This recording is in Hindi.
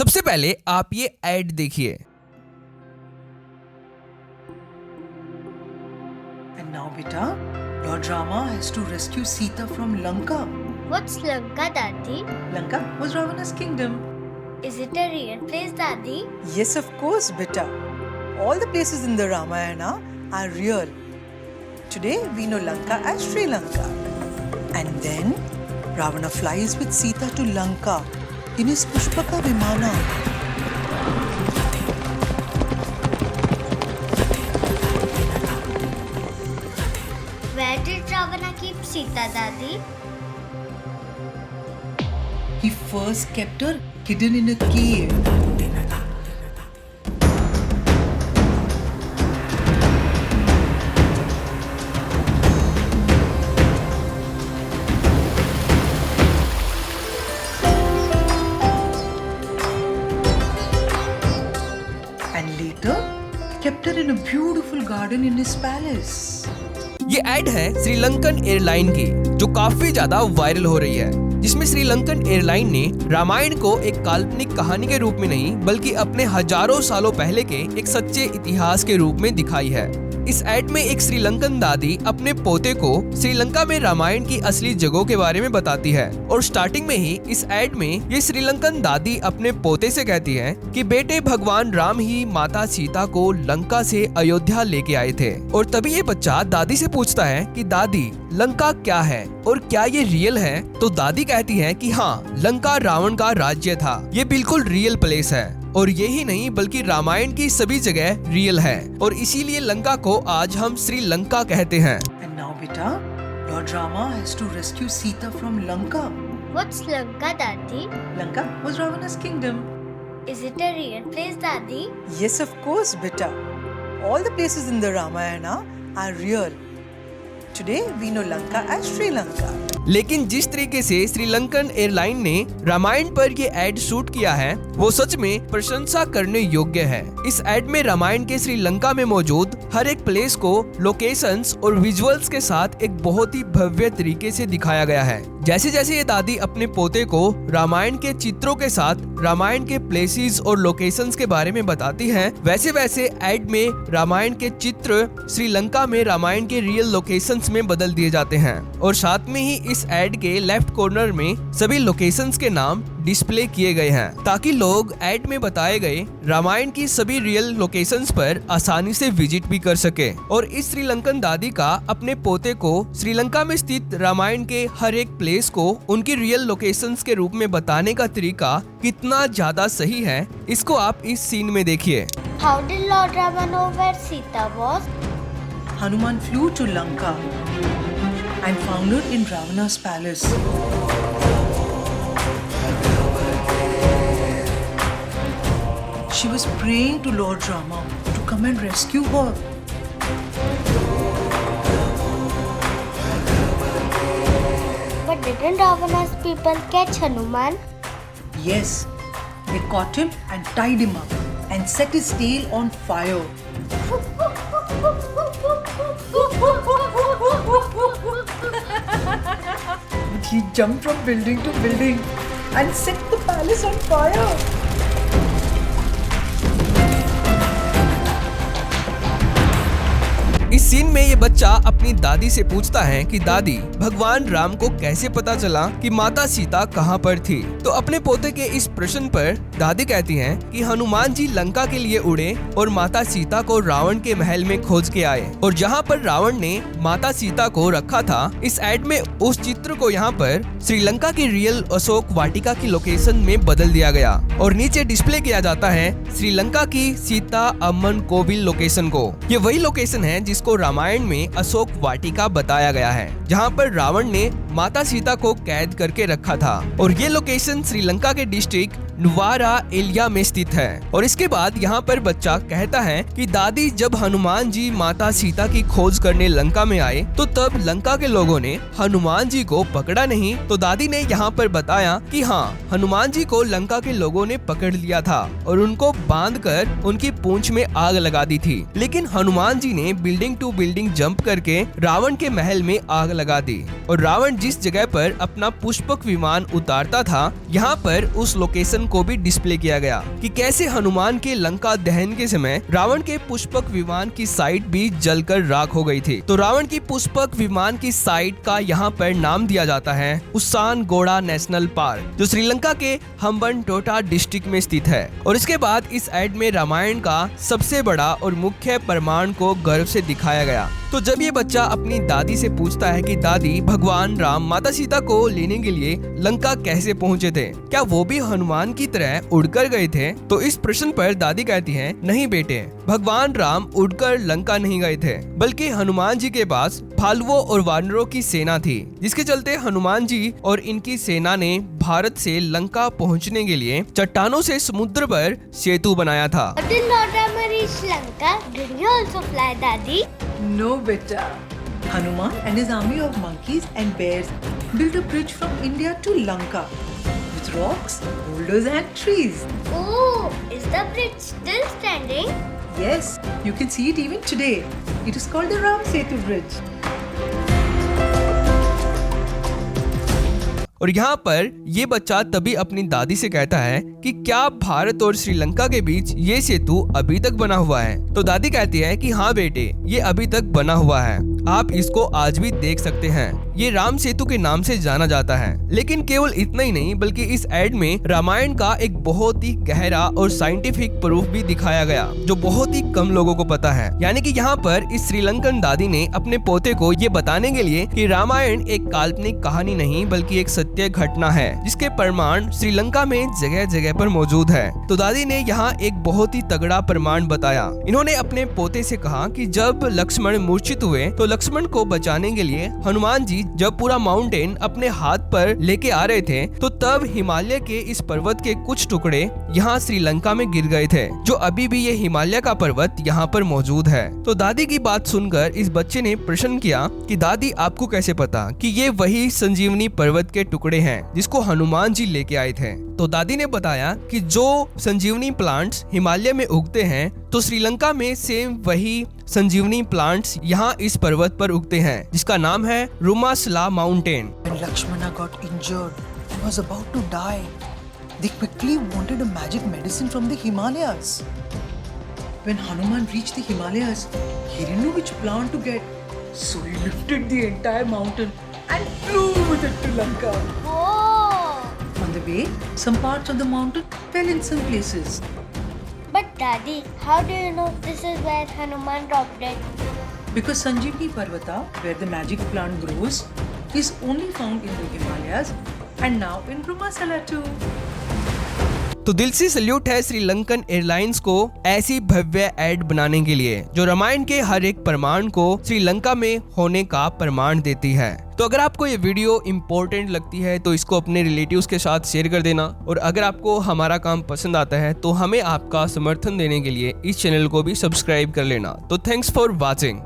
सबसे पहले आप ये ऐड देखिए। And now, beta, Lord Rama has to rescue Sita from Lanka. What's Lanka, Daddy? Lanka was Ravana's kingdom. Is it a real place, Daddy? Yes, of course, beta. All the places in the Ramayana are real. Today we know Lanka as Sri Lanka. And then Ravana flies with Sita to Lanka in his Pushpaka Vimana. Where did Ravana keep Sita, Daddy? He first kept her hidden in a cave. And later kept her in a beautiful garden in his palace. ये ऐड है श्रीलंकन एयरलाइन की, जो काफी ज्यादा वायरल हो रही है, जिसमें श्रीलंकन एयरलाइन ने रामायण को एक काल्पनिक कहानी के रूप में नहीं बल्कि अपने हजारों सालों पहले के एक सच्चे इतिहास के रूप में दिखाई है। इस ऐड में एक श्रीलंकन दादी अपने पोते को श्रीलंका में रामायण की असली जगहों के बारे में बताती है और स्टार्टिंग में ही इस ऐड में ये श्रीलंकन दादी अपने पोते से कहती है कि बेटे भगवान राम ही माता सीता को लंका से अयोध्या लेके आए थे। और तभी ये बच्चा दादी से पूछता है कि दादी लंका क्या है और क्या ये रियल है? तो दादी कहती है कि हाँ, लंका रावण का राज्य था, ये बिल्कुल रियल प्लेस है और यही नहीं बल्कि रामायण की सभी जगह रियल है और इसीलिए लंका को आज हम श्रीलंका कहते हैं। And now, beta, Lord Rama has to rescue Sita from Lanka. What's Lanka, Daddy? Lanka was Ravana's kingdom. Is it a real place, Daddy? Yes, of course, beta. All the places in the Ramayana are real. Today we know Lanka as Sri Lanka. लेकिन जिस तरीके से श्रीलंकन एयरलाइन ने रामायण पर ये ऐड शूट किया है वो सच में प्रशंसा करने योग्य है। इस ऐड में रामायण के श्रीलंका में मौजूद हर एक प्लेस को लोकेशंस और विजुअल्स के साथ एक बहुत ही भव्य तरीके से दिखाया गया है। जैसे जैसे ये दादी अपने पोते को रामायण के चित्रों के साथ रामायण के प्लेसेस और लोकेशंस के बारे में बताती है, वैसे वैसे ऐड में रामायण के चित्र श्रीलंका में रामायण के रियल लोकेशंस में बदल दिए जाते हैं और साथ में ही इस ऐड के लेफ्ट कॉर्नर में सभी लोकेशंस के नाम डिस्प्ले किए गए हैं ताकि लोग ऐड में बताए गए रामायण की सभी रियल लोकेशंस पर आसानी से विजिट भी कर सके। और इस श्रीलंकन दादी का अपने पोते को श्रीलंका में स्थित रामायण के हर एक प्लेस को उनकी रियल लोकेशंस के रूप में बताने का तरीका कितना ज्यादा सही है, इसको आप इस सीन में देखिए। How did Lord Rama know where Sita was? Hanuman flew to Lanka and found her in Ravana's palace. She was praying to Lord Rama to come and rescue her. But didn't Ravana's people catch Hanuman? Yes, they caught him and tied him up and set his tail on fire. He jumped from building to building and set the palace on fire. इस सीन में ये बच्चा अपनी दादी से पूछता है कि दादी भगवान राम को कैसे पता चला कि माता सीता कहाँ पर थी? तो अपने पोते के इस प्रश्न पर दादी कहती हैं कि हनुमान जी लंका के लिए उड़े और माता सीता को रावण के महल में खोज के आए और जहाँ पर रावण ने माता सीता को रखा था, इस ऐड में उस चित्र को यहाँ पर श्रीलंका की रियल अशोक वाटिका की लोकेशन में बदल दिया गया और नीचे डिस्प्ले किया जाता है श्रीलंका की सीता अम्मन कोविल लोकेशन को। ये वही लोकेशन है जिसको रामायण में अशोक वाटिका बताया गया है, जहाँ पर रावण ने माता सीता को कैद करके रखा था और ये लोकेशन श्रीलंका के डिस्ट्रिक्ट नुवारा एलिया में स्थित है। और इसके बाद यहाँ पर बच्चा कहता है कि दादी जब हनुमान जी माता सीता की खोज करने लंका में आए तो तब लंका के लोगों ने हनुमान जी को पकड़ा नहीं। तो दादी ने यहाँ पर बताया कि हाँ, हनुमान जी को लंका के लोगों ने पकड़ लिया था और उनको बांधकर उनकी पूंछ में आग लगा दी थी, लेकिन हनुमान जी ने बिल्डिंग टू बिल्डिंग जंप करके रावण के महल में आग लगा दी और रावण जिस जगह पर अपना पुष्पक विमान उतारता था, यहाँ पर उस लोकेशन को भी डिस्प्ले किया गया कि कैसे हनुमान के लंका दहन के समय रावण के पुष्पक विमान की साइट भी जलकर राख हो गई थी। तो रावण की पुष्पक विमान की साइट का यहाँ पर नाम दिया जाता है उस्सानगोड़ा नेशनल पार्क, जो श्रीलंका के हम्बनटोटा डिस्ट्रिक्ट में स्थित है। और इसके बाद इस एड में रामायण का सबसे बड़ा और मुख्य प्रमाण को गर्व से दिखाया गया। तो जब ये बच्चा अपनी दादी से पूछता है कि दादी, भगवान राम माता सीता को लेने के लिए लंका कैसे पहुंचे थे, क्या वो भी हनुमान की तरह उड़कर गए थे? तो इस प्रश्न पर दादी कहती हैं, नहीं बेटे, भगवान राम उड़कर लंका नहीं गए थे, बल्कि हनुमान जी के पास भालुओं और वानरों की सेना थी, जिसके चलते हनुमान जी और इनकी सेना ने भारत से लंका पहुंचने के लिए चट्टानों से समुद्र पर सेतु बनाया था। Did Lord Rama reach Lanka? Did he also fly, Daddy? No, beta. Hanuman and his army of monkeys and bears built a bridge from India to Lanka with rocks, boulders, and trees. Oh, is the bridge still standing? Yes, you can see it even today. It is called the Ram Setu Bridge. और यहाँ पर ये बच्चा तभी अपनी दादी से कहता है कि क्या भारत और श्रीलंका के बीच ये सेतु अभी तक बना हुआ है? तो दादी कहती है कि हाँ बेटे, ये अभी तक बना हुआ है, आप इसको आज भी देख सकते हैं। ये राम सेतु के नाम से जाना जाता है। लेकिन केवल इतना ही नहीं, बल्कि इस एड में रामायण का एक बहुत ही गहरा और साइंटिफिक प्रूफ भी दिखाया गया, जो बहुत ही कम लोगों को पता है। यानी कि यहाँ पर इस श्रीलंकन दादी ने अपने पोते को ये बताने के लिए कि रामायण एक काल्पनिक कहानी नहीं, बल्कि एक सत्य घटना है, जिसके प्रमाण श्रीलंका में जगह जगह पर मौजूद है। तो दादी ने यहाँ एक बहुत ही तगड़ा प्रमाण बताया। इन्होंने अपने पोते से कहा कि जब लक्ष्मण मूर्छित हुए तो लक्ष्मण को बचाने के लिए हनुमान जी जब पूरा माउंटेन अपने हाथ पर लेके आ रहे थे, तो तब हिमालय के इस पर्वत के कुछ टुकड़े यहाँ श्रीलंका में गिर गए थे, जो अभी भी ये हिमालय का पर्वत यहाँ पर मौजूद है। तो दादी की बात सुनकर इस बच्चे ने प्रश्न किया कि दादी, आपको कैसे पता कि ये वही संजीवनी पर्वत के टुकड़े हैं जिसको हनुमान जी लेके आए थे? तो दादी ने बताया कि जो संजीवनी प्लांट्स हिमालय में उगते हैं, तो श्रीलंका में सेम वही संजीवनी प्लांट्स यहाँ इस पर्वत पर उगते हैं, जिसका नाम है रुमासला mountain. When Lakshmana got injured and was about to die, they quickly wanted a magic medicine from the Himalayas. When Hanuman reached the Himalayas, he didn't know which plant to get, so he lifted the entire mountain and flew with it to Lanka. Oh! On the way, some parts of the mountain fell in some places. But Daddy, how do you know this is where Hanuman dropped it? Because Sanjeevani Parvata, where the magic plant grows, is only found in the Himalayas and now in Rumasala too. तो दिल से सल्यूट है श्रीलंकन एयरलाइंस को ऐसी भव्य एड बनाने के लिए, जो रामायण के हर एक प्रमाण को श्रीलंका में होने का प्रमाण देती है। तो अगर आपको ये वीडियो इम्पोर्टेंट लगती है तो इसको अपने रिलेटिव्स के साथ शेयर कर देना, और अगर आपको हमारा काम पसंद आता है तो हमें आपका समर्थन देने के लिए इस चैनल को भी सब्सक्राइब कर लेना। तो थैंक्स फॉर वॉचिंग।